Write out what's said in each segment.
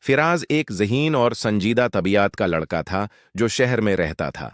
فراز ایک ذہین اور سنجیدہ طبیعت کا لڑکا تھا جو شہر میں رہتا تھا۔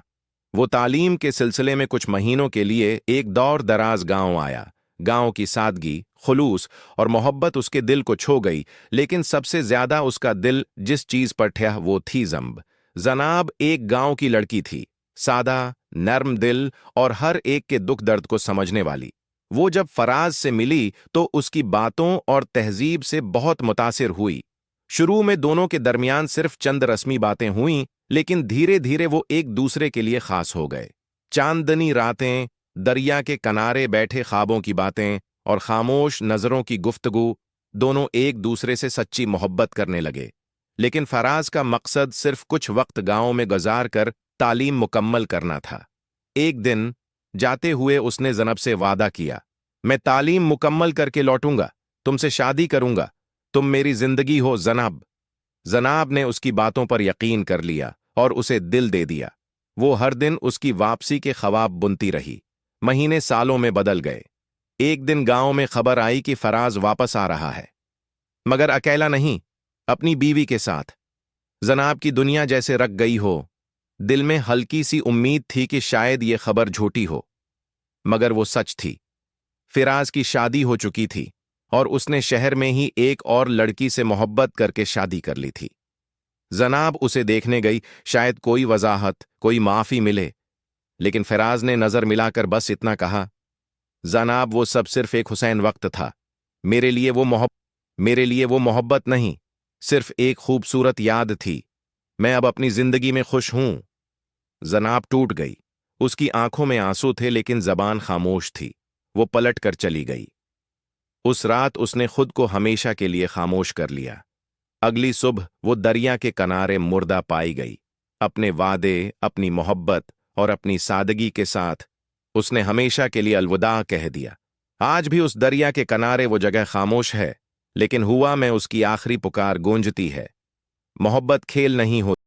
وہ تعلیم کے سلسلے میں کچھ مہینوں کے لیے ایک دور دراز گاؤں آیا۔ گاؤں کی سادگی، خلوص اور محبت اس کے دل کو چھو گئی، لیکن سب سے زیادہ اس کا دل جس چیز پر ٹھیا وہ تھی زنب۔ زناب ایک گاؤں کی لڑکی تھی، سادہ، نرم دل اور ہر ایک کے دکھ درد کو سمجھنے والی۔ وہ جب فراز سے ملی تو اس کی باتوں اور تہذیب سے بہت متاثر ہوئی۔ شروع میں دونوں کے درمیان صرف چند رسمی باتیں ہوئیں، لیکن دھیرے دھیرے وہ ایک دوسرے کے لیے خاص ہو گئے۔ چاندنی راتیں، دریا کے کنارے بیٹھے خوابوں کی باتیں اور خاموش نظروں کی گفتگو، دونوں ایک دوسرے سے سچی محبت کرنے لگے۔ لیکن فراز کا مقصد صرف کچھ وقت گاؤں میں گزار کر تعلیم مکمل کرنا تھا۔ ایک دن جاتے ہوئے اس نے زنب سے وعدہ کیا، میں تعلیم مکمل کر کے لوٹوں گا، تم سے شادی کروں گا، تم میری زندگی ہو زنب۔ زناب نے اس کی باتوں پر یقین کر لیا اور اسے دل دے دیا۔ وہ ہر دن اس کی واپسی کے خواب بنتی رہی۔ مہینے سالوں میں بدل گئے۔ ایک دن گاؤں میں خبر آئی کہ فراز واپس آ رہا ہے، مگر اکیلا نہیں، اپنی بیوی کے ساتھ۔ زناب کی دنیا جیسے رک گئی ہو۔ دل میں ہلکی سی امید تھی کہ شاید یہ خبر جھوٹی ہو، مگر وہ سچ تھی۔ فراز کی شادی ہو چکی تھی اور اس نے شہر میں ہی ایک اور لڑکی سے محبت کر کے شادی کر لی تھی۔ زناب اسے دیکھنے گئی، شاید کوئی وضاحت، کوئی معافی ملے، لیکن فراز نے نظر ملا کر بس اتنا کہا، زناب وہ سب صرف ایک حسین وقت تھا، میرے لیے وہ محبت نہیں، صرف ایک خوبصورت یاد تھی، میں اب اپنی زندگی میں خوش ہوں۔ زناب ٹوٹ گئی، اس کی آنکھوں میں آنسو تھے لیکن زبان خاموش تھی۔ وہ پلٹ کر چلی گئی۔ اس رات اس نے خود کو ہمیشہ کے لیے خاموش کر لیا۔ اگلی صبح وہ دریا کے کنارے مردہ پائی گئی، اپنے وعدے، اپنی محبت اور اپنی سادگی کے ساتھ اس نے ہمیشہ کے لیے الوداع کہہ دیا۔ آج بھی اس دریا کے کنارے وہ جگہ خاموش ہے، لیکن ہوا میں اس کی آخری پکار گونجتی ہے۔ محبت کھیل نہیں ہوتی۔